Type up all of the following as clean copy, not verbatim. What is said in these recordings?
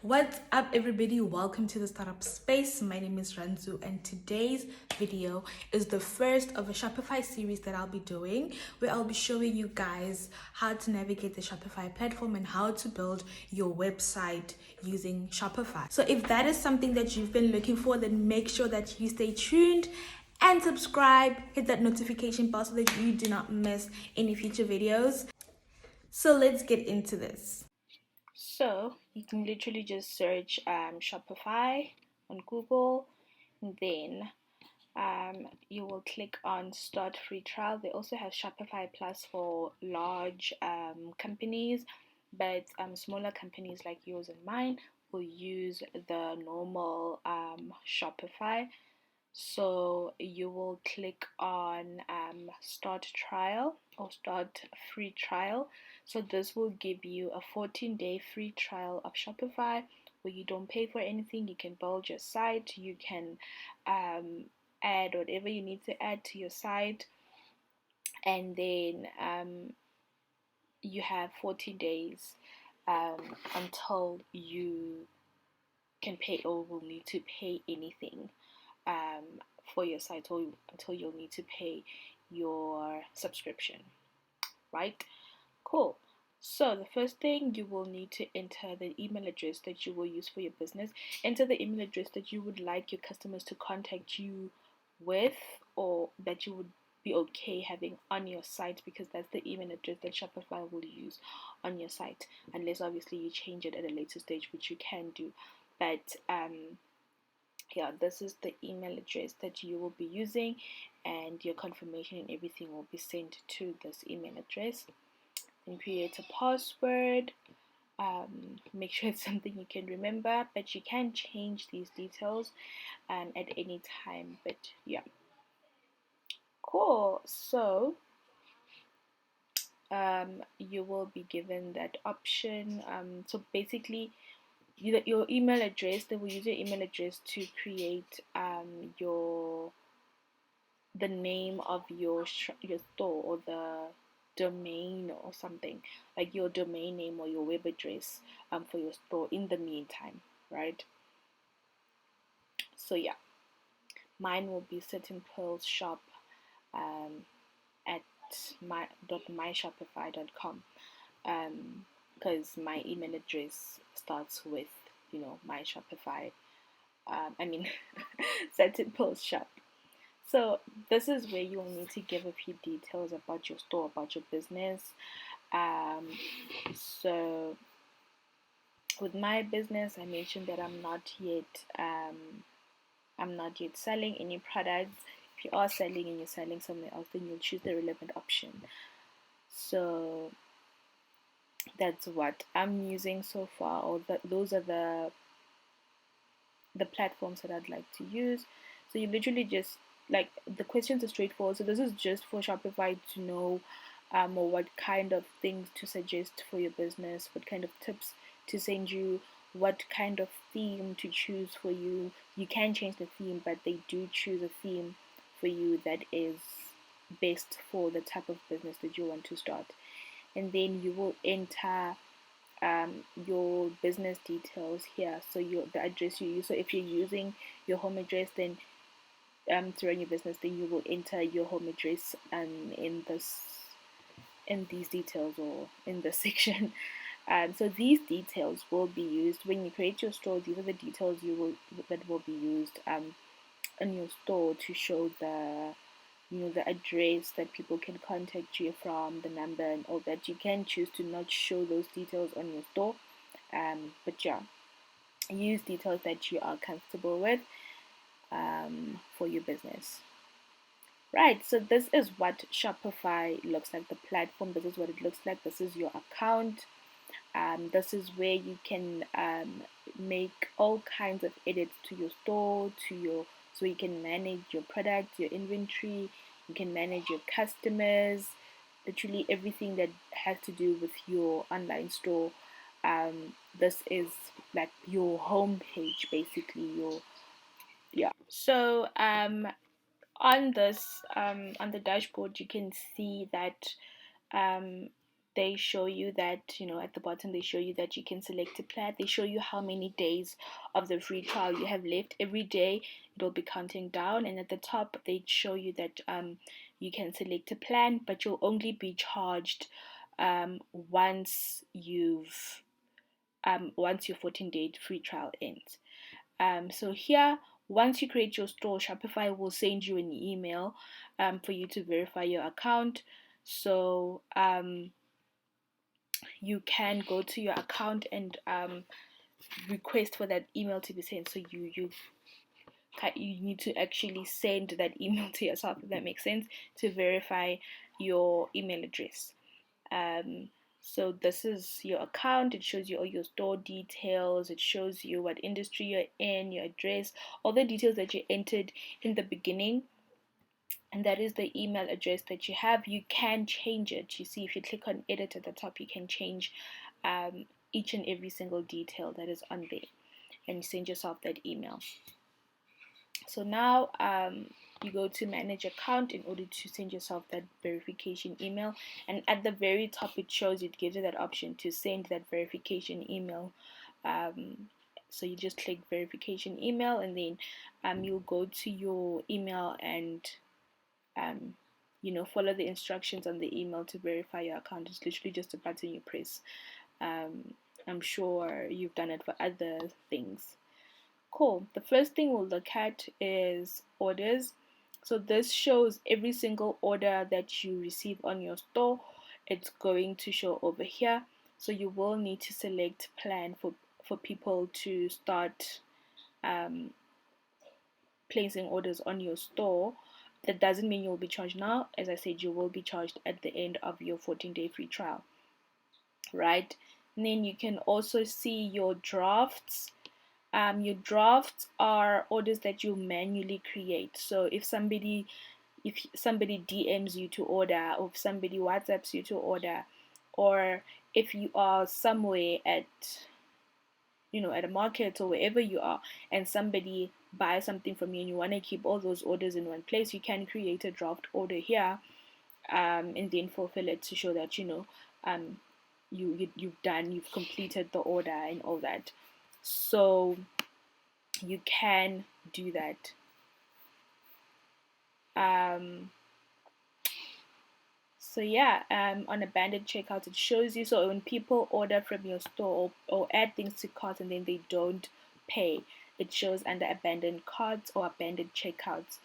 What's up, everybody? Welcome to the startup space. My name is Ranzu, and today's video is the first of a Shopify series that I'll be doing, where I'll be showing you guys how to navigate the Shopify platform and how to build your website using Shopify. So if that is something that you've been looking for, then make sure that you stay tuned and subscribe, hit that notification bell so that you do not miss any future videos. So let's get into this. So you can literally just search Shopify on Google, and then you will click on Start Free Trial. They also have Shopify Plus for large companies, but smaller companies like yours and mine will use the normal Shopify. So you will click on start trial or start free trial. So this will give you a 14-day free trial of Shopify where you don't pay for anything. You can build your site, you can add whatever you need to add to your site, and then you have 14 days until you can pay or will need to pay anything for your site, or until you'll need to pay your subscription, right? Cool. So the first thing, you will need to enter the email address that you will use for your business. Enter the email address that you would like your customers to contact you with, or that you would be okay having on your site, because that's the email address that Shopify will use on your site, unless obviously you change it at a later stage, which you can do. But yeah, this is the email address that you will be using, and your confirmation and everything will be sent to this email address. Then create a password. Make sure it's something you can remember, but you can change these details at any time. But yeah, cool. So you will be given that option. So basically, your email address, they will use your email address to create the name of your store, or the domain or something, like your domain name or your web address for your store in the meantime, right? So yeah, mine will be Certain Pearls Shop at my.myshopify.com, because my email address starts with my Shopify, I mean Certain Pearls Shop. So this is where you'll need to give a few details about your store, about your business. So with my business, I mentioned that I'm not yet selling any products. If you are selling and you're selling somewhere else, then you'll choose the relevant option. So that's what I'm using so far, or those are the platforms that I'd like to use. So you literally just, like, the questions are straightforward. So this is just for Shopify to know or what kind of things to suggest for your business, what kind of tips to send you, what kind of theme to choose for you. You can change the theme, but they do choose a theme for you that is best for the type of business that you want to start. And then you will enter your business details here. So the address you use. So if you're using your home address, then to run your business, then you will enter your home address in these details, or in this section. So these details will be used when you create your store. These are the details that will be used in your store to show the address that people can contact you from, the number and all that. You can choose to not show those details on your store, but yeah, use details that you are comfortable with for your business. Right, so this is what Shopify looks like, the platform. This is what it looks like. This is your account. This is where you can make all kinds of edits to your store, so you can manage your product, your inventory, you can manage your customers, literally everything that has to do with your online store. This is like your home page, basically. So on this on the dashboard, you can see that they show you that, at the bottom they show you that you can select a plan. They show you how many days of the free trial you have left. Every day it'll be counting down, and at the top they show you that you can select a plan, but you'll only be charged once your 14-day free trial ends. So here, once you create your store, Shopify will send you an email for you to verify your account. So you can go to your account and request for that email to be sent. So you need to actually send that email to yourself, if that makes sense, to verify your email address. So this is your account. It shows you all your store details. It shows you what industry you're in, your address, all the details that you entered in the beginning, and that is the email address that you have. You can change it. You see, if you click on edit at the top, you can change each and every single detail that is on there, and you send yourself that email. So now you go to manage account in order to send yourself that verification email, and at the very top it gives you that option to send that verification email. So you just click verification email, and then you'll go to your email and follow the instructions on the email to verify your account. It's literally just a button you press. I'm sure you've done it for other things. Cool. The first thing we'll look at is orders. So this shows every single order that you receive on your store. It's going to show over here. So you will need to select plan for people to start placing orders on your store. That doesn't mean you'll be charged now. As I said, you will be charged at the end of your 14-day free trial, right? And then you can also see your drafts. Your drafts are orders that you manually create. So if somebody DMs you to order, or if somebody WhatsApps you to order, or if you are somewhere at a market or wherever you are, and somebody buys something from you and you want to keep all those orders in one place, you can create a draft order here, and then fulfill it to show that you've completed the order and all that. So you can do that. So yeah, on abandoned checkout, it shows you. So when people order from your store or add things to cart and then they don't pay, it shows under abandoned carts or abandoned checkouts.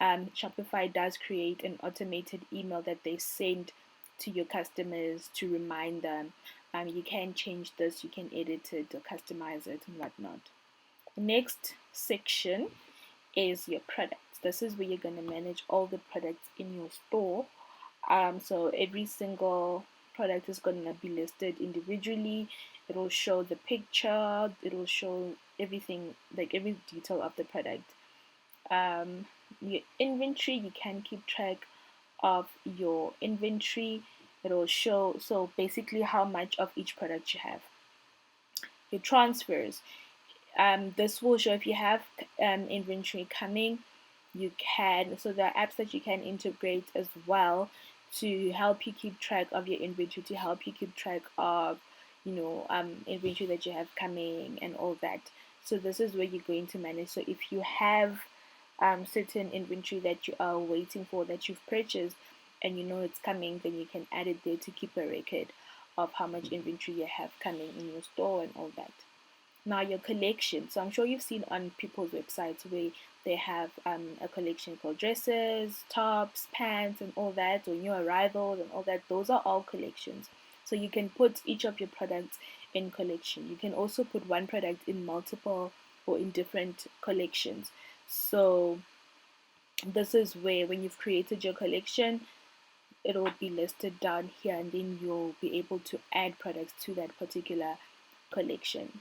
Shopify does create an automated email that they send to your customers to remind them. You can change this, you can edit it or customize it and whatnot. The next section is your products. This is where you're going to manage all the products in your store. So every single product is going to be listed individually. It'll show the picture, it'll show everything, like every detail of the product. Your inventory, you can keep track of your inventory. It'll show, so basically how much of each product you have. Your transfers, this will show if you have inventory coming. You can, so there are apps that you can integrate as well to help you keep track of your inventory, to help you keep track of inventory that you have coming and all that. So this is where you're going to manage. So if you have certain inventory that you are waiting for, that you've purchased and it's coming, then you can add it there to keep a record of how much inventory you have coming in your store and all that. Now your collection. So I'm sure you've seen on people's websites where they have a collection called dresses, tops, pants, and all that, or new arrivals and all that. Those are all collections. So you can put each of your products in collection. You can also put one product in multiple or in different collections. So this is where, when you've created your collection, it will be listed down here, and then you'll be able to add products to that particular collection.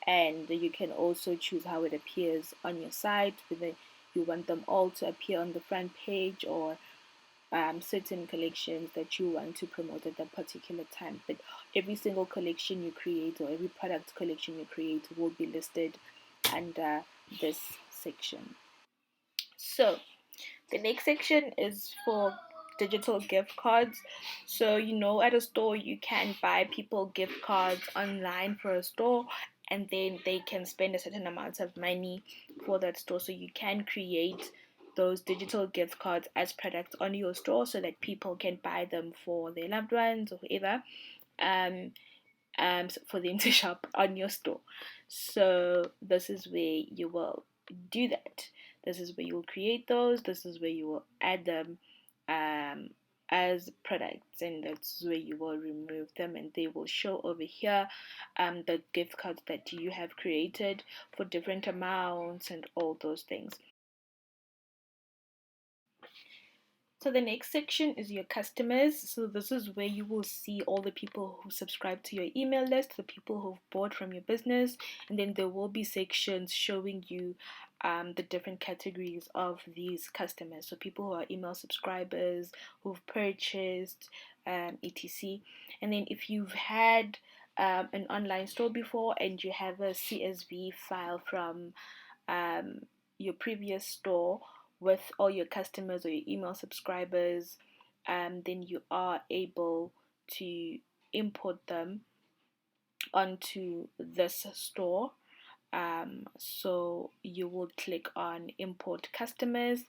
And you can also choose how it appears on your site, whether you want them all to appear on the front page or certain collections that you want to promote at that particular time. But every single collection you create, or every product collection you create, will be listed under this section. So the next section is for digital gift cards. So at a store you can buy people gift cards online for a store, and then they can spend a certain amount of money for that store. So you can create those digital gift cards as products on your store so that people can buy them for their loved ones or whoever, um, for them to shop on your store. So this is where you will do that. This is where you will create those. This is where you will add them um, as products, and that's where you will remove them, and they will show over here the gift cards that you have created for different amounts and all those things. So the next section is your customers. So this is where you will see all the people who subscribe to your email list, the people who've bought from your business, and then there will be sections showing you the different categories of these customers. So people who are email subscribers, who've purchased, etc. And then if you've had an online store before and you have a CSV file from your previous store with all your customers or your email subscribers, then you are able to import them onto this store. So you will click on import customers,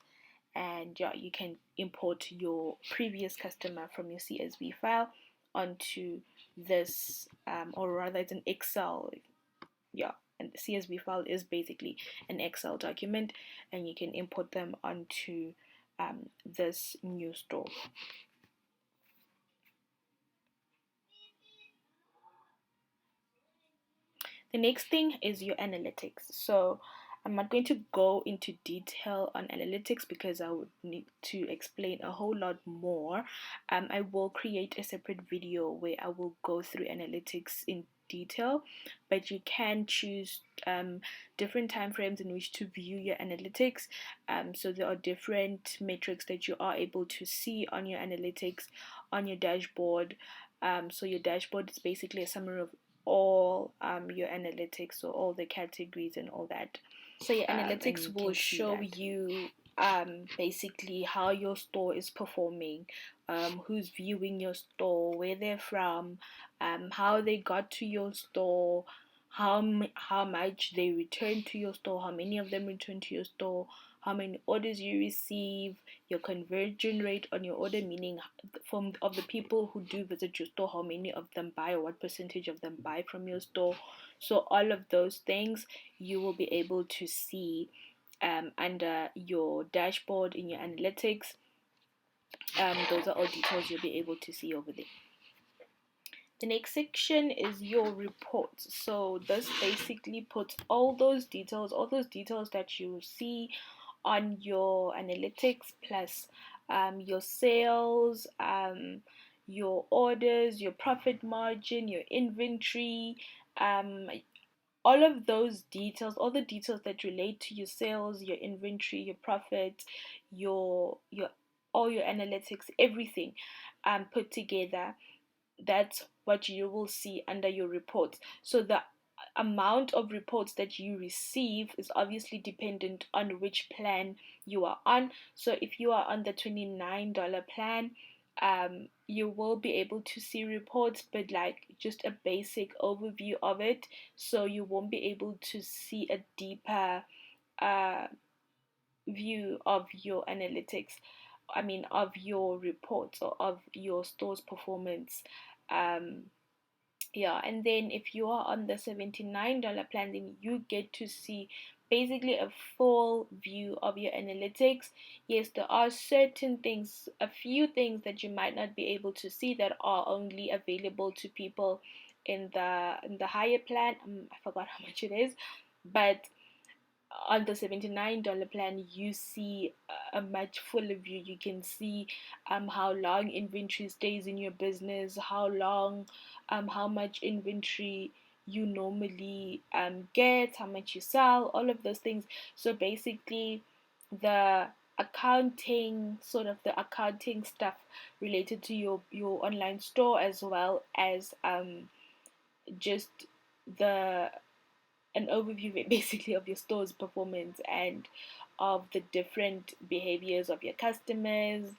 and yeah, you can import your previous customer from your CSV file onto this, or rather it's an Excel. Yeah, and the CSV file is basically an Excel document, and you can import them onto this new store. The next thing is your analytics. So I'm not going to go into detail on analytics because I would need to explain a whole lot more. I will create a separate video where I will go through analytics in detail, but you can choose different time frames in which to view your analytics. So there are different metrics that you are able to see on your analytics on your dashboard. So your dashboard is basically a summary of all your analytics, so all the categories and all that. So your analytics will show you basically how your store is performing, who's viewing your store, where they're from, how they got to your store, how much they return to your store, how many of them return to your store, how many orders you receive, your conversion rate on your order, meaning from of the people who do visit your store, how many of them buy or what percentage of them buy from your store. So all of those things you will be able to see under your dashboard in your analytics. Those are all details you'll be able to see over there. The next section is your reports. So this basically puts all those details that you see on your analytics, plus your sales, your orders, your profit margin, your inventory, um, all of those details, all the details that relate to your sales, your inventory, your profit, your all your analytics, everything put together. That's what you will see under your reports. So the amount of reports that you receive is obviously dependent on which plan you are on. So if you are on the $29 plan, you will be able to see reports, but like just a basic overview of it. So you won't be able to see a deeper view of your analytics. I mean, of your reports or of your store's performance. Yeah, and then if you are on the $79 plan, then you get to see basically a full view of your analytics. Yes, there are certain things, a few things that you might not be able to see that are only available to people in the higher plan. I forgot how much it is, but on the $79 plan you see a much fuller view. You can see how long inventory stays in your business, how long how much inventory you normally get, how much you sell, all of those things. So basically the accounting stuff related to your online store, as well as just the an overview basically of your store's performance and of the different behaviors of your customers,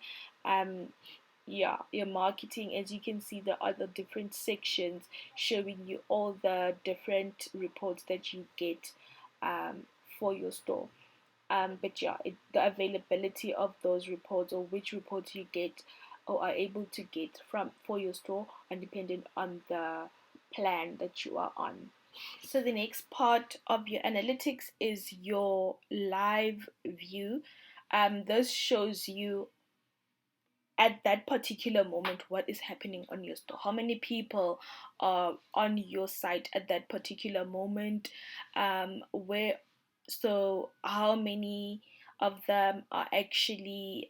um yeah, your marketing. As you can see, there are the different sections showing you all the different reports that you get for your store. But yeah, the availability of those reports, or which reports you get or are able to get from for your store, are dependent on the plan that you are on. So the next part of your analytics is your live view. This shows you at that particular moment what is happening on your store, how many people are on your site at that particular moment, where so how many of them are actually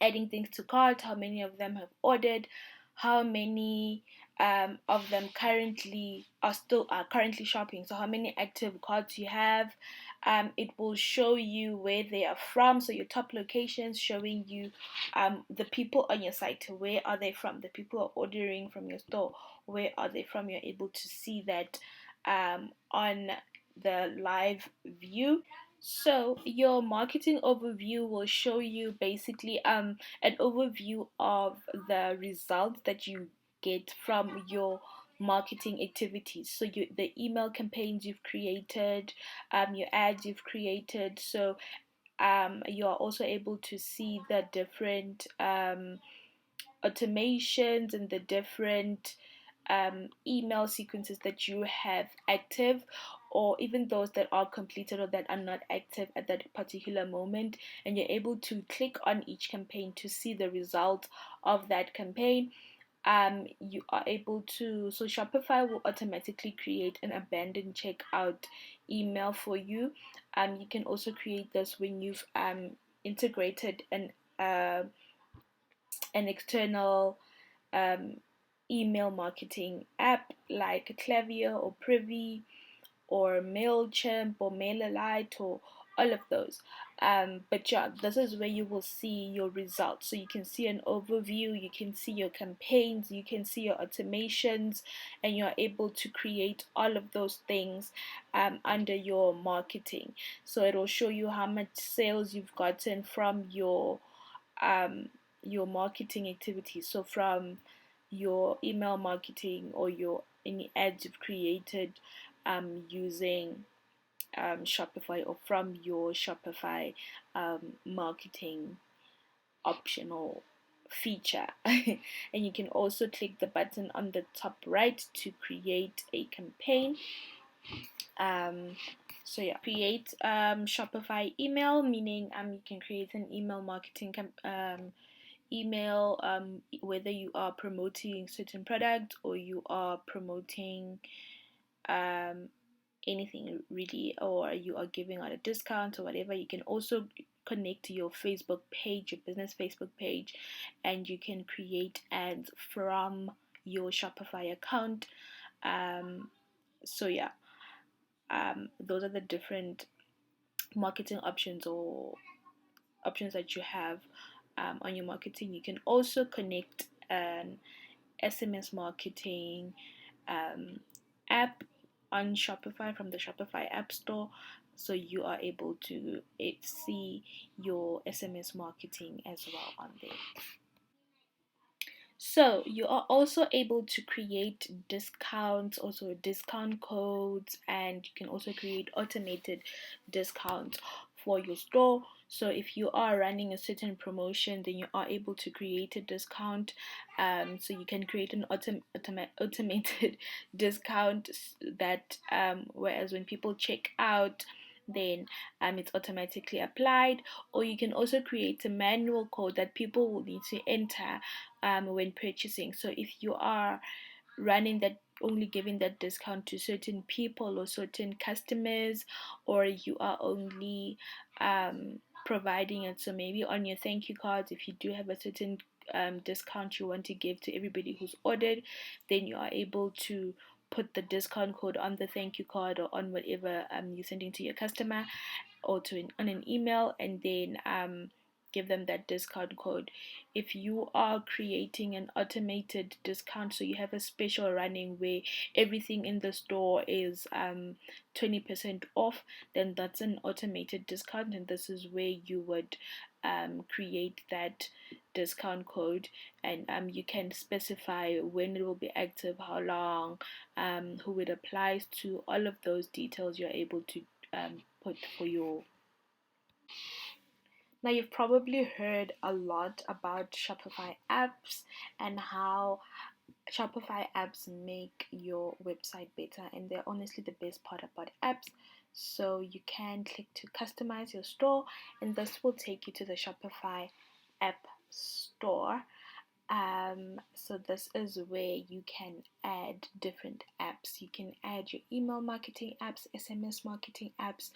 adding things to cart, how many of them have ordered, how many of them are currently shopping. So how many active carts you have. It will show you where they are from. So your top locations, showing you the people on your site. Where are they from? The people who are ordering from your store. Where are they from? You're able to see that on the live view. So your marketing overview will show you basically an overview of the results that you get from your marketing activities. So the email campaigns you've created, your ads you've created. So you are also able to see the different automations and the different email sequences that you have active, or even those that are completed or that are not active at that particular moment. And you're able to click on each campaign to see the result of that campaign. You are able to, so Shopify will automatically create an abandoned checkout email for you. You can also create this when you've integrated an external um, email marketing app like Klaviyo or Privy or MailChimp or MailerLite or all of those. But yeah, this is where you will see your results. So you can see an overview, you can see your campaigns, you can see your automations, and you're able to create all of those things under your marketing. So it will show you how much sales you've gotten from your marketing activities. So from your email marketing or your any ads you've created using Shopify, or from your Shopify marketing optional feature. And you can also click the button on the top right to create a campaign. So yeah, create Shopify email, meaning you can create an email marketing email, whether you are promoting certain product or you are promoting anything really, or you are giving out a discount or whatever. You can also connect to your Facebook page, your business Facebook page, and you can create ads from your Shopify account. So yeah, those are the different marketing options or options that you have on your marketing. You can also connect an SMS marketing app on Shopify from the Shopify App Store, so you are able to see your SMS marketing as well on there. So you are also able to create discounts, also discount codes, and you can also create automated discounts for your store. So if you are running a certain promotion, then you are able to create a discount. So you can create an automated discount that whereas when people check out, then it's automatically applied. Or you can also create a manual code that people will need to enter when purchasing. So if you are running that, only giving that discount to certain people or certain customers, or you are only providing it, so maybe on your thank you cards, if you do have a certain discount you want to give to everybody who's ordered, then you are able to put the discount code on the thank you card or on whatever you're sending to your customer, or on an email, and then give them that discount code. If you are creating an automated discount, so you have a special running where everything in the store is 20% off, then that's an automated discount, and this is where you would create that discount code, and you can specify when it will be active, how long, who it applies to. All of those details you're able to put for your. Now, you've probably heard a lot about Shopify apps and how Shopify apps make your website better, and they're honestly the best part about apps. So you can click to customize your store, and this will take you to the Shopify app store. So this is where you can add different apps. You can add your email marketing apps, SMS marketing apps.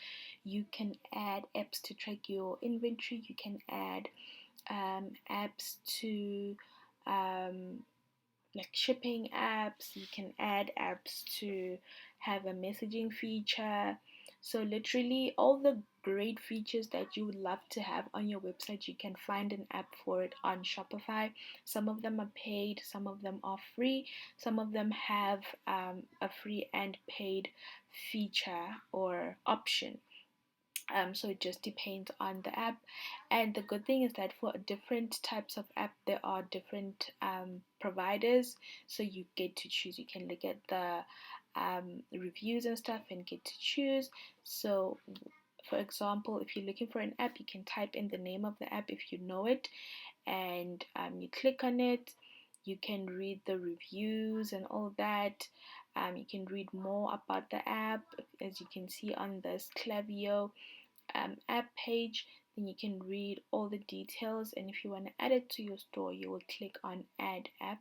You can add apps to track your inventory. You can add apps to like shipping apps. You can add apps to have a messaging feature. So literally all the great features that you would love to have on your website, you can find an app for it on Shopify. Some of them are paid, some of them are free, some of them have a free and paid feature or option. So it just depends on the app, and the good thing is that for different types of app there are different providers, so you get to choose. You can look at the reviews and stuff and get to choose. So for example, if you're looking for an app, you can type in the name of the app if you know it, and you click on it. You can read the reviews and all that. You can read more about the app, as you can see on this Klaviyo app page. Then you can read all the details, and if you want to add it to your store, you will click on add app.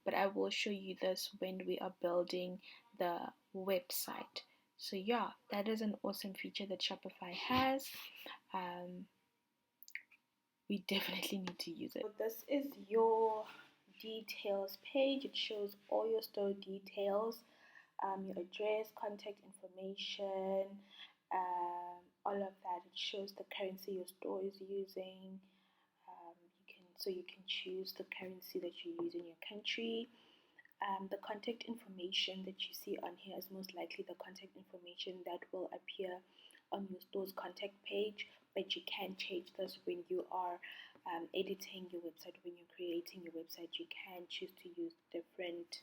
But I will show you this when we are building the website. So yeah, that is an awesome feature that Shopify has. We definitely need to use it. So this is your details page. It shows all your store details, your address, contact information, all of that. It shows the currency your store is using. You can choose the currency that you use in your country. The contact information that you see on here is most likely the contact information that will appear on your store's contact page, but you can change this when you are editing your website. When you're creating your website, you can choose to use different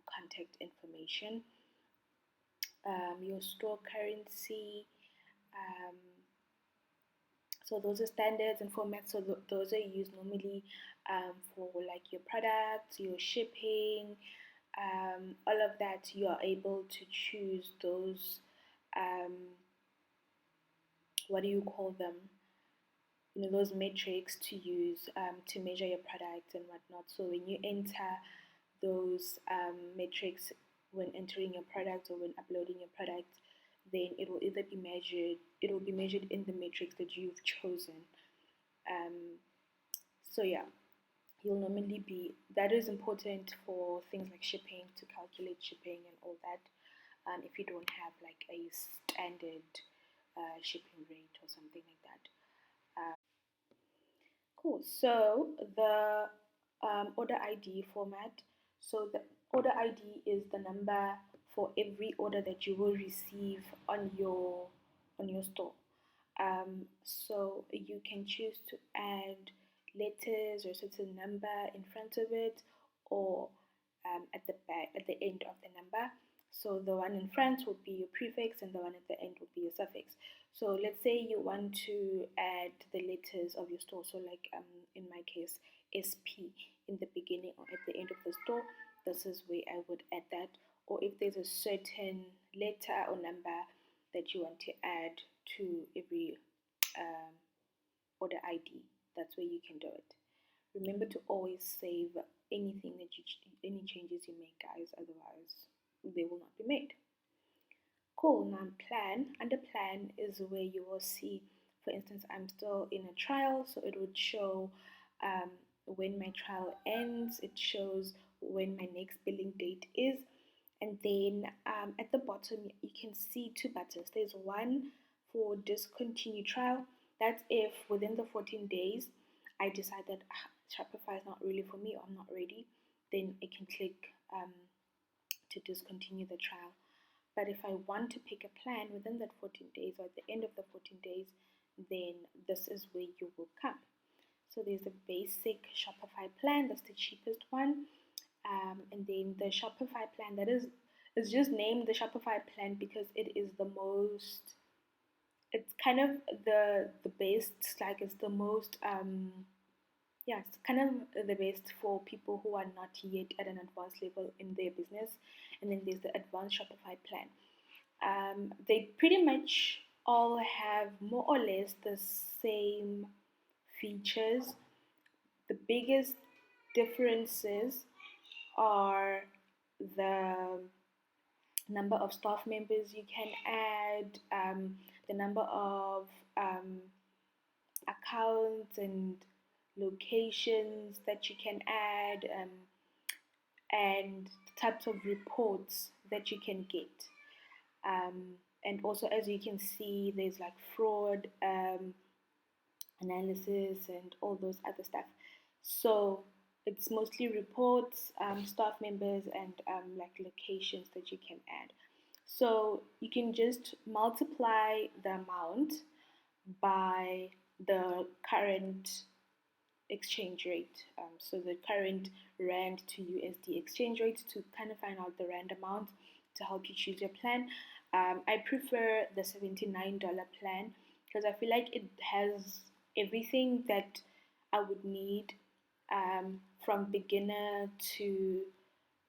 contact information. Your store currency, so those are standards and formats. So those are used normally for like your products, your shipping, all of that. You are able to choose those, what do you call them, those metrics to use to measure your products and whatnot. So when you enter those metrics when entering your product or when uploading your product, then it will be measured in the metrics that you've chosen. So yeah, that is important for things like shipping, to calculate shipping and all that, if you don't have like a standard shipping rate or something like that. Cool. So the order ID format. So the order ID is the number for every order that you will receive on your store. So you can choose to add letters or a certain number in front of it, or at the back, at the end of the number. So the one in front will be your prefix, and the one at the end will be your suffix. So let's say you want to add the letters of your store. So like in my case, SP in the beginning or at the end of the store. This is where I would add that. Or if there's a certain letter or number that you want to add to every order ID, that's where you can do it. Remember to always save anything any changes you make, guys, otherwise they will not be made. Cool. Now plan. Under plan is where you will see, for instance, I'm still in a trial, so it would show when my trial ends. It shows when my next billing date is, and then at the bottom you can see two buttons. There's one for discontinue trial, That's if within the 14 days I decide that Shopify is not really for me or I'm not ready, then I can click to discontinue the trial. But if I want to pick a plan within that 14 days or at the end of the 14 days, then this is where you will come. So there's the basic Shopify plan, that's the cheapest one. And then the Shopify plan, that is, it's just named the Shopify plan because it is the most, it's kind of the best, like it's the most yeah, it's kind of the best for people who are not yet at an advanced level in their business. And then there's the advanced Shopify plan. They pretty much all have more or less the same features. The biggest differences are the number of staff members you can add, the number of accounts and locations that you can add, and types of reports that you can get. And also, as you can see, there's like fraud analysis and all those other stuff. So it's mostly reports, staff members, and like locations that you can add. So you can just multiply the amount by the current exchange rate. So the current Rand to USD exchange rate to kind of find out the Rand amount to help you choose your plan. I prefer the $79 plan because I feel like it has everything that I would need, from beginner to,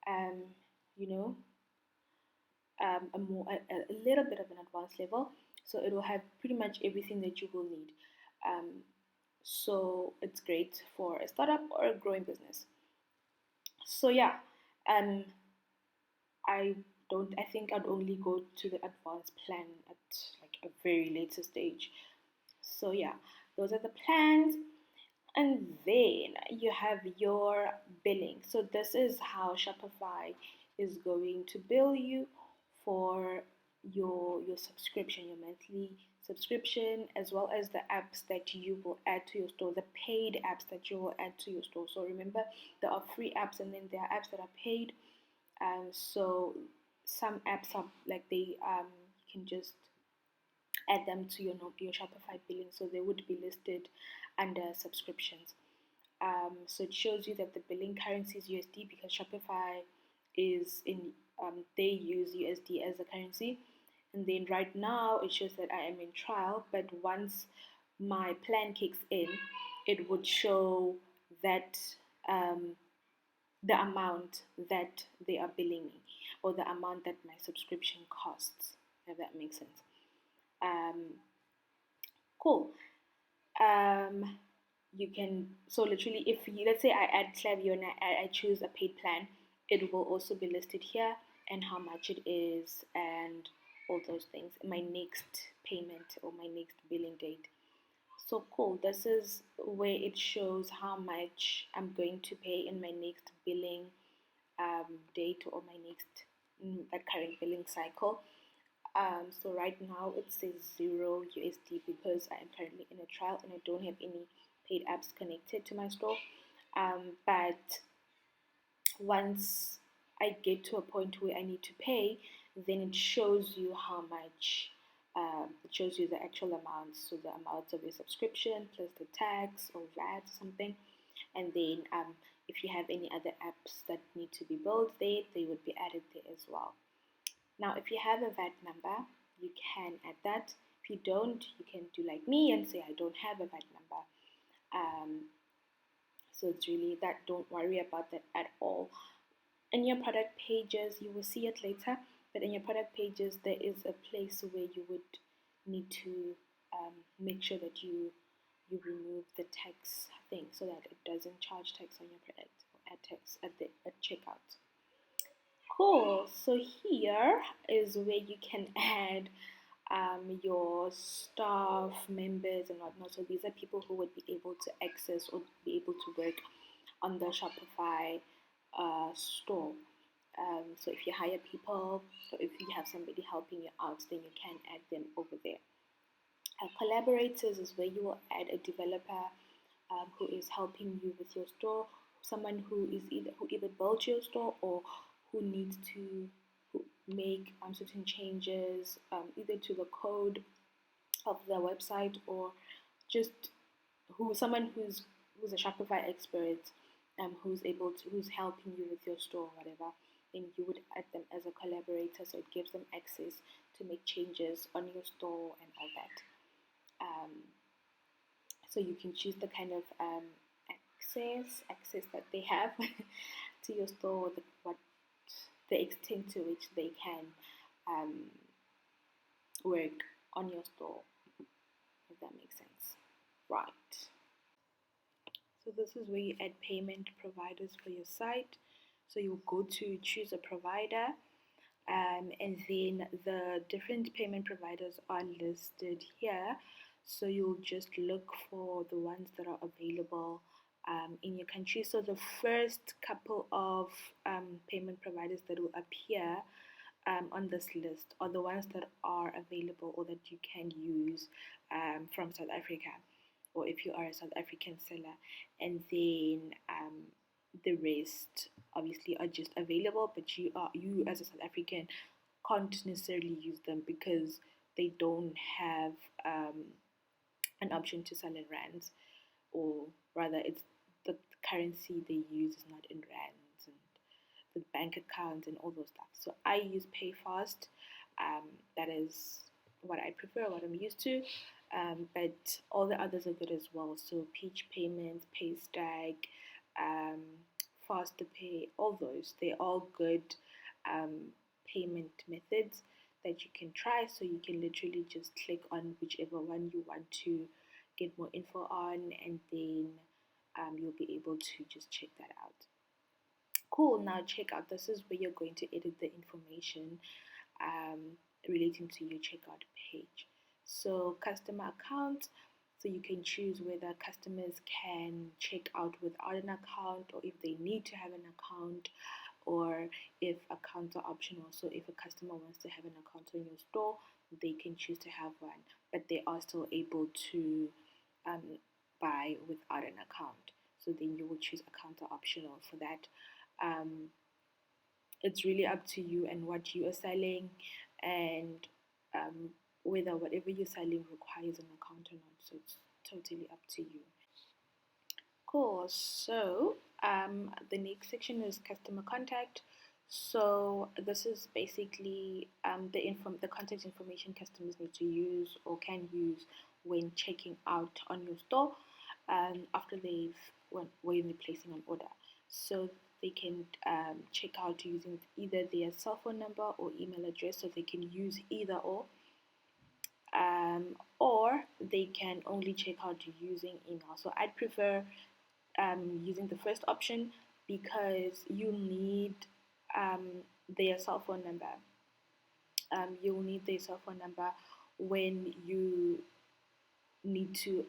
um, you know, a little bit of an advanced level. So it will have pretty much everything that you will need. So it's great for a startup or a growing business. So yeah, um, I think I'd only go to the advanced plan at like a very later stage. So yeah, those are the plans. And then you have your billing. So this is how Shopify is going to bill you for your subscription, your monthly subscription, as well as the apps that you will add to your store, the paid apps that you will add to your store. So remember, there are free apps and then there are apps that are paid. So some apps are like they you can just add them to your Shopify billing, so they would be listed under subscriptions. So it shows you that the billing currency is USD because Shopify is in they use USD as a currency. And then right now it shows that I am in trial, but once my plan kicks in, it would show that the amount that they are billing me, or the amount that my subscription costs, if that makes sense. Cool. You can, so literally, if you, let's say I add Klaviyo and I choose a paid plan, it will also be listed here and how much it is and all those things. My next payment or my next billing date. So cool. This is where it shows how much I'm going to pay in my next billing date or my next that current billing cycle. So right now it says $0 because I am currently in a trial and I don't have any paid apps connected to my store. But once I get to a point where I need to pay, then it shows you how much. It shows you the actual amounts, so the amounts of your subscription plus the tax or VAT or something, and then if you have any other apps that need to be billed there, they would be added there as well. Now, if you have a VAT number, you can add that. If you don't, you can do like me and say, I don't have a VAT number. So it's really that, don't worry about that at all. In your product pages, you will see it later, but in your product pages, there is a place where you would need to make sure that you remove the tax thing so that it doesn't charge tax on your product or add tax at checkout. Cool. So here is where you can add your staff members and whatnot. So these are people who would be able to access or be able to work on the Shopify store. So if you hire people or if you have somebody helping you out, then you can add them over there. Collaborators is where you will add a developer who is helping you with your store, someone who either built your store or who needs to make certain changes either to the code of the website, or just someone who's a Shopify expert, who's helping you with your store or whatever. Then you would add them as a collaborator, so it gives them access to make changes on your store and all that. So you can choose the kind of access that they have to your store, the extent to which they can work on your store, if that makes sense. Right. So this is where you add payment providers for your site. So you'll go to choose a provider, and then the different payment providers are listed here. So you'll just look for the ones that are available in your country. So the first couple of payment providers that will appear on this list are the ones that are available or that you can use from South Africa, or if you are a South African seller. And then the rest obviously are just available, but you as a South African can't necessarily use them because they don't have an option to sell in rands, or rather it's the currency they use is not in rands, and the bank accounts and all those stuff. So I use PayFast. That is what I prefer, what I'm used to. But all the others are good as well. So Peach Payments, Paystack, Faster Pay, all those, they're all good payment methods that you can try. So you can literally just click on whichever one you want to get more info on, and then you'll be able to just check that out. Cool. Now check out. This is where you're going to edit the information relating to your checkout page. So customer account. So you can choose whether customers can check out without an account, or if they need to have an account, or if accounts are optional. So if a customer wants to have an account on your store, they can choose to have one, but they are still able to buy without an account. So then you will choose account are optional for that. It's really up to you and what you are selling, and whether whatever you're selling requires an account or not. So it's totally up to you. Cool. So the next section is customer contact. So this is basically the contact information customers need to use or can use when checking out on your store after when they're placing an order. So they can check out using either their cell phone number or email address, so they can use either or they can only check out using email. So I'd prefer using the first option, because you need their cell phone number. You'll need their cell phone number when you need to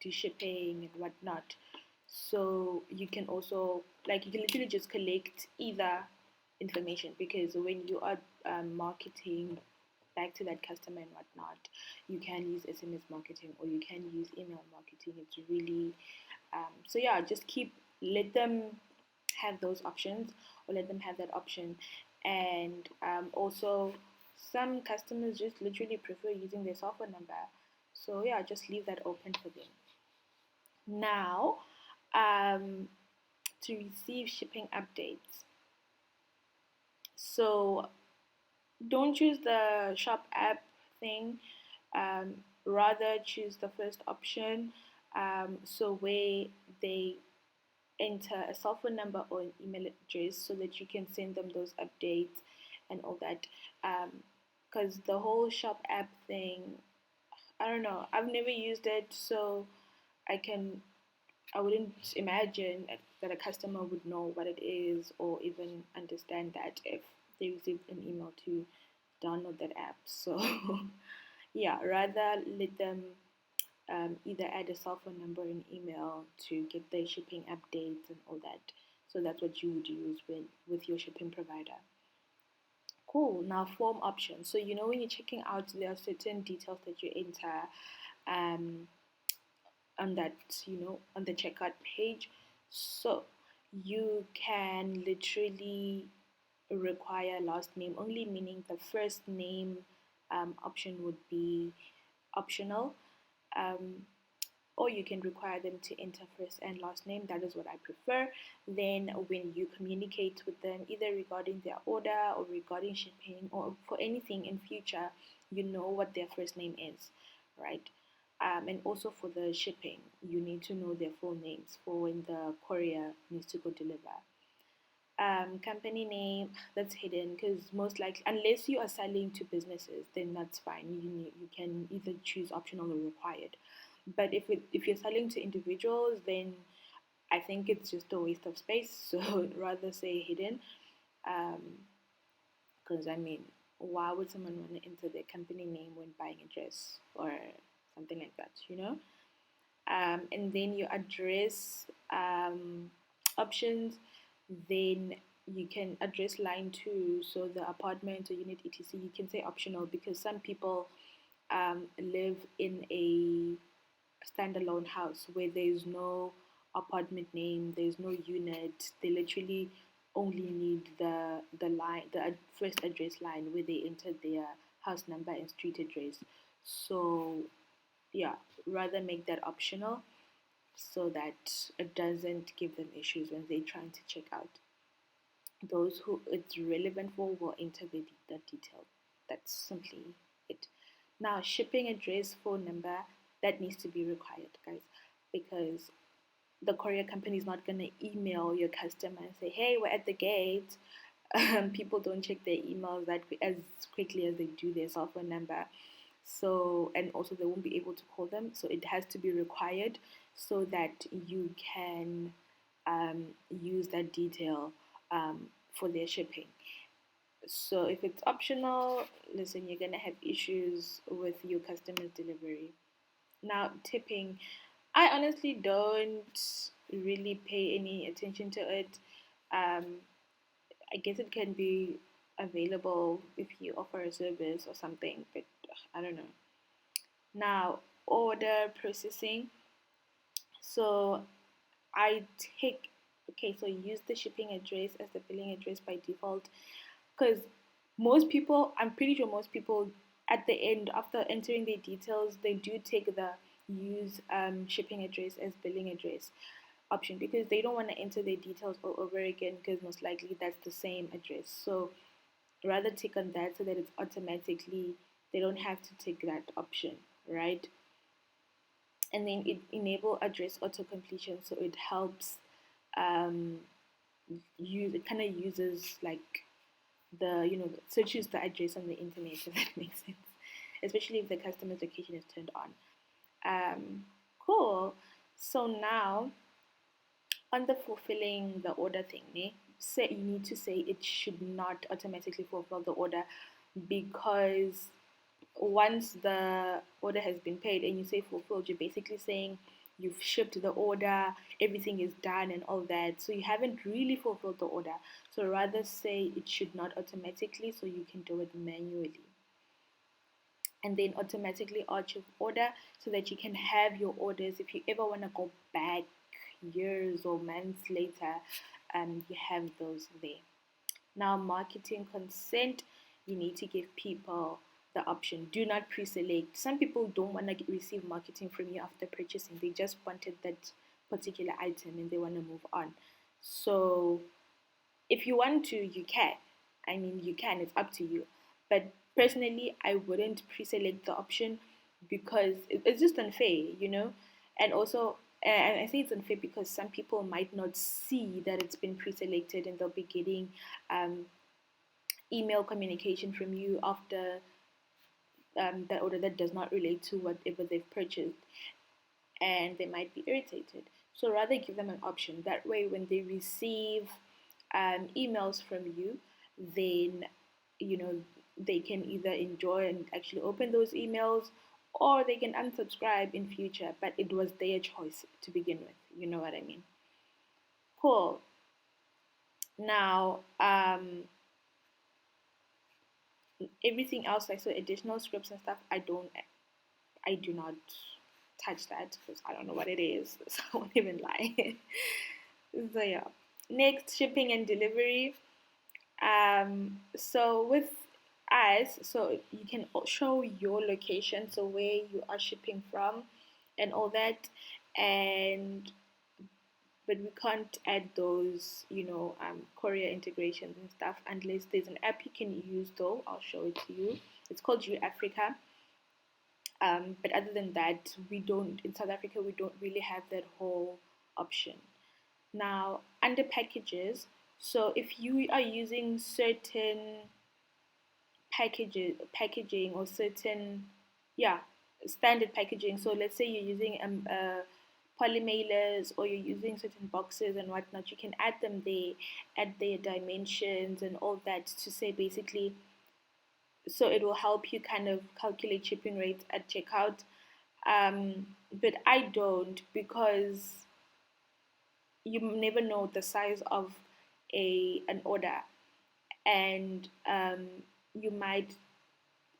do shipping and whatnot. So you can also, you can literally just collect either information, because when you are marketing back to that customer and whatnot, you can use SMS marketing or you can use email marketing. It's really so yeah, just let them have those options, or let them have that option. And also some customers just literally prefer using their cell phone number, so yeah, just leave that open for them. Now to receive shipping updates, so don't choose the shop app thing, rather choose the first option, so where they enter a cell phone number or an email address, so that you can send them those updates and all that. Because the whole shop app thing, I don't know, I've never used it, so I wouldn't imagine that a customer would know what it is, or even understand that if they receive an email to download that app. So yeah, rather let them either add a cell phone number and email to get their shipping updates and all that. So that's what you would use with your shipping provider. Cool. Now form options. So when you're checking out, there are certain details that you enter um, on that, on the checkout page. So you can literally require last name only, meaning the first name option would be optional. Um, or you can require them to enter first and last name. That is what I prefer. Then when you communicate with them, either regarding their order or regarding shipping or for anything in future, you know what their first name is, right? And also for the shipping, you need to know their full names for when the courier needs to go deliver. Company name, that's hidden because most likely, unless you are selling to businesses, then that's fine. You can either choose optional or required. But if you're selling to individuals, then I think it's just a waste of space. So I'd rather say hidden. Because I mean, why would someone want to enter their company name when buying a dress or something like that? And then your address options, then you can address line 2, so the apartment or unit etc, you can say optional because some people live in a standalone house where there's no apartment name, there's no unit. They literally only need the line, the first address line where they enter their house number and street address. So yeah, rather make that optional so that it doesn't give them issues when they're trying to check out. Those who it's relevant for will enter that detail. That's simply it. Now, shipping address, phone number, that needs to be required, guys, because the courier company is not going to email your customer and say, hey, we're at the gate. People don't check their emails as quickly as they do their cell phone number. So, and also they won't be able to call them. So it has to be required so that you can use that detail for their shipping. So if it's optional, listen, you're gonna have issues with your customer's delivery. Now, tipping, I honestly don't really pay any attention to it. Um, I guess it can be available if you offer a service or something, but I don't know. Now, order processing. So I take, okay, so use the shipping address as the billing address by default because I'm pretty sure most people at the end, after entering their details, they do take the use shipping address as billing address option because they don't want to enter their details all over again because most likely that's the same address. So rather tick on that so that it's automatically, they don't have to take that option, right? And then it enable address auto completion, so it helps um, it kind of uses like searches the address on the internet, if that makes sense, especially if the customer's location is turned on. Cool. So now on the fulfilling the order thing, say you need to say it should not automatically fulfill the order because once the order has been paid and you say fulfilled, you're basically saying you've shipped the order, everything is done and all that. So you haven't really fulfilled the order. So rather say it should not automatically, so you can do it manually. And then automatically archive order so that you can have your orders if you ever want to go back years or months later, you have those there. Now, marketing consent, you need to give people the option. Do not pre-select. Some people don't want to receive marketing from you after purchasing. They just wanted that particular item and they want to move on. So if you want to, you can. I mean, you can. It's up to you. But personally, I wouldn't pre-select the option because it's just unfair. And also, and I say it's unfair because some people might not see that it's been pre-selected and they'll be getting email communication from you after that order that does not relate to whatever they've purchased, and they might be irritated. So rather give them an option. That way, when they receive emails from you, then they can either enjoy and actually open those emails, or they can unsubscribe in future. But it was their choice to begin with. You know what I mean? Cool. Now, Everything else, like so additional scripts and stuff, I do not touch that because I don't know what it is, so I won't even lie. So yeah, next, shipping and delivery. So with us, so you can show your location, so where you are shipping from, and all that, and but we can't add those, courier integrations and stuff unless there's an app you can use. Though I'll show it to you. It's called U Africa. But other than that, we don't in South Africa. We don't really have that whole option. Now, under packages, so if you are using certain packaging or certain, yeah, standard packaging. So let's say you're using polymailers, or you're using certain boxes and whatnot, you can add them there, add their dimensions and all that, to say basically, so it will help you kind of calculate shipping rates at checkout. But I don't, because you never know the size of a an order, and you might,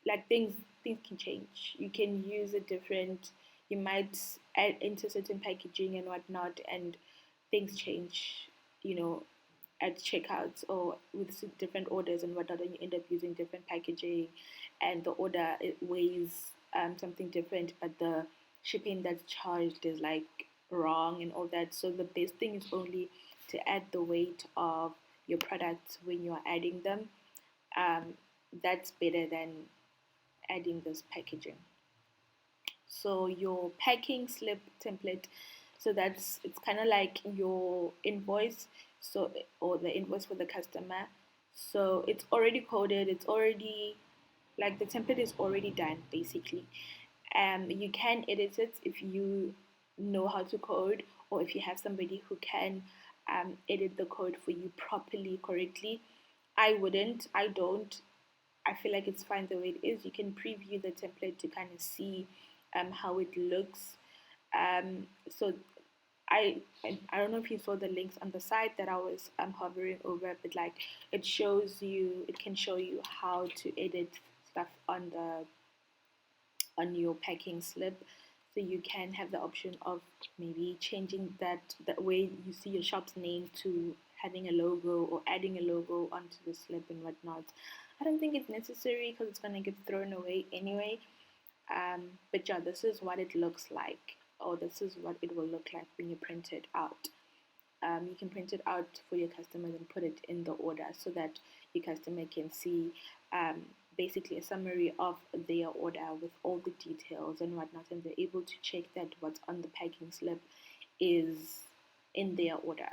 like, things can change. You can use a different, you might add into certain packaging and whatnot, and things change, you know, at checkouts or with different orders and whatnot, and you end up using different packaging, and the order, it weighs something different, but the shipping that's charged is like wrong and all that. So the best thing is only to add the weight of your products when you are adding them. Um, that's better than adding this packaging. So your packing slip template, so that's, it's kind of like your invoice, so, or the invoice for the customer. So it's already coded, it's already, like, the template is already done basically. You can edit it if you know how to code, or if you have somebody who can edit the code for you properly, correctly. I don't. I feel like it's fine the way it is. You can preview the template to kind of see how it looks. So I don't know if you saw the links on the side that I was hovering over, but like, it can show you how to edit stuff on your packing slip. So you can have the option of maybe changing that way you see your shop's name, to having a logo or adding a logo onto the slip and whatnot. I don't think it's necessary because it's gonna get thrown away anyway. But yeah, this is what it looks like, or this is what it will look like when you print it out. You can print it out for your customers and put it in the order, so that your customer can see basically a summary of their order with all the details and whatnot, and they're able to check that what's on the packing slip is in their order.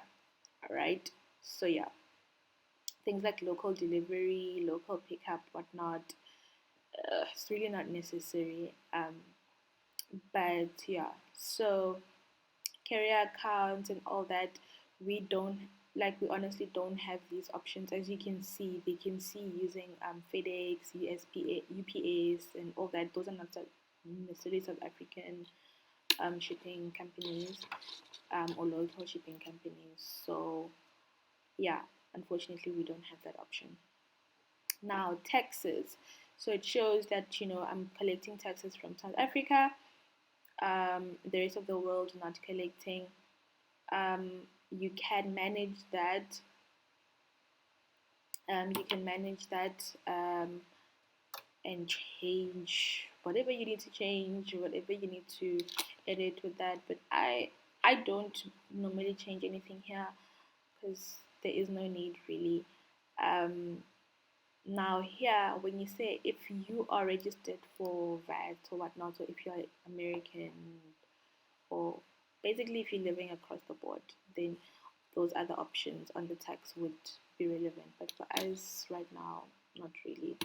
All right. So yeah, things like local delivery, local pickup, whatnot, it's really not necessary. But yeah, so carrier accounts and all that, we don't, like, we honestly don't have these options. As you can see, they can see using FedEx, UPS, and all that. Those are not necessarily South African shipping companies, or local shipping companies. So yeah, unfortunately, we don't have that option. Now, taxes. So it shows that, I'm collecting taxes from South Africa. The rest of the world not collecting. You can manage that. You can manage that, and change whatever you need to change, whatever you need to edit with that. But I don't normally change anything here, because there is no need really. Now here, when you say if you are registered for VAT or whatnot, or if you're American, or basically if you're living across the board, then those other options on the tax would be relevant. But for us right now, not really.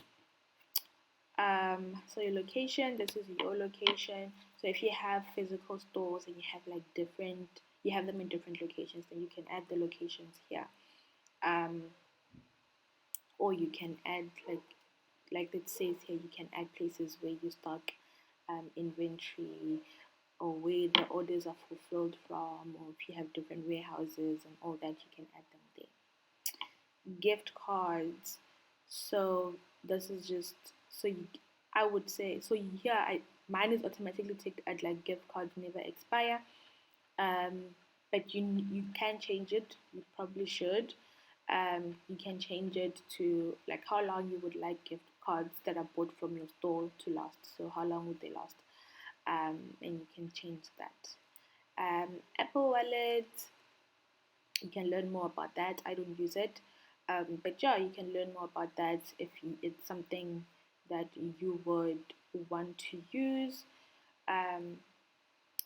So your location, this is your location. So if you have physical stores and you have like you have them in different locations, then you can add the locations here. Or you can add, like it says here, you can add places where you stock inventory, or where the orders are fulfilled from, or if you have different warehouses and all that, you can add them there. Gift cards. So this is just so you, I would say, so here mine is automatically ticked at like gift cards never expire. um, but you can change it. You probably should. You can change it to like how long you would like gift cards that are bought from your store to last. So how long would they last? And you can change that. Apple Wallet, you can learn more about that. I don't use it, but yeah, you can learn more about that if it's something that you would want to use. Um,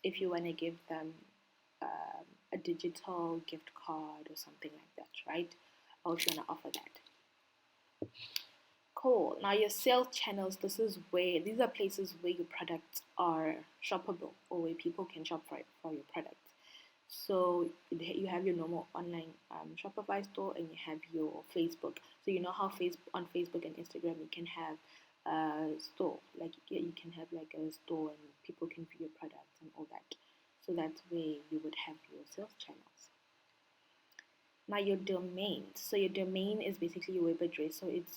if you want to give them a digital gift card or something like that, right? Or if you want to offer that. Cool. Now your sales channels, these are places where your products are shoppable or where people can shop for your products. So you have your normal online Shopify store and you have your Facebook. So you know how on Facebook and Instagram you can have a store, like you can have like a store and people can view your products and all that. So that's where you would have your sales channels. Now your domain. So your domain is basically your web address. So it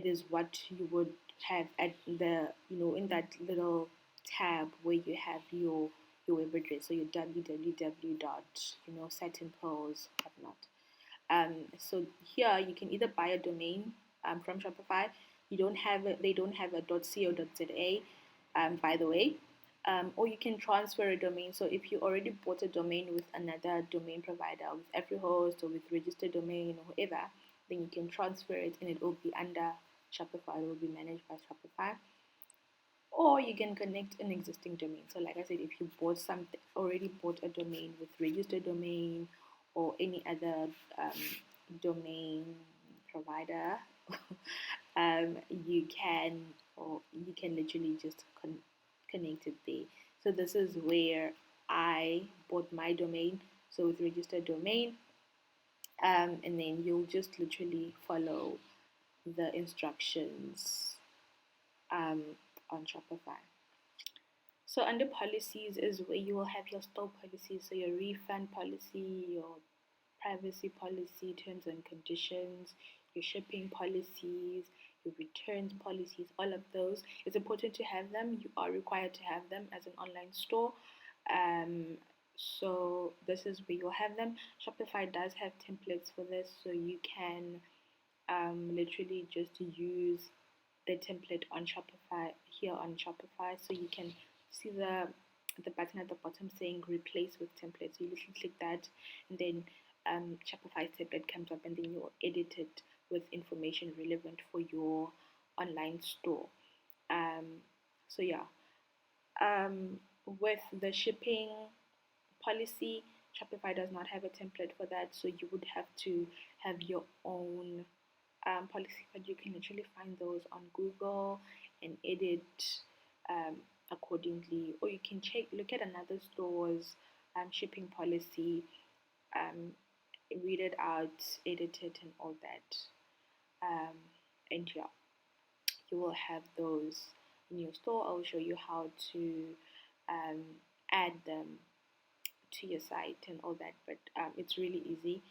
is what you would have at the in that little tab where you have your web address. So your www dot certain pearls whatnot. So here you can either buy a domain from Shopify. They don't have a .co.za, by the way, or you can transfer a domain. So if you already bought a domain with another domain provider, with EveryHost or with registered domain or whoever, then you can transfer it and it will be under Shopify. It will be managed by Shopify. Or you can connect an existing domain. So like I said, if you already bought a domain with registered domain or any other domain provider, you can literally just connect it there. So this is where I bought my domain. So with registered domain, and then you'll just literally follow the instructions on Shopify. So under policies is where you will have your store policies, so your refund policy, your privacy policy, terms and conditions, your shipping policies, your returns policies, all of those. It's important to have them. You are required to have them as an online store. So this is where you'll have them. Shopify does have templates for this, so you can literally just use the template on Shopify here on Shopify. So you can see the button at the bottom saying replace with template. So you literally click that, and then Shopify's template comes up, and then you'll edit it with information relevant for your online store. So yeah, with the shipping policy, Shopify does not have a template for that, so you would have to have your own policy, but you can literally find those on Google and edit accordingly, or you can look at another store's shipping policy, read it out, edit it, and all that. And yeah, you will have those in your store. I'll show you how to add them to your site and all that, but it's really easy.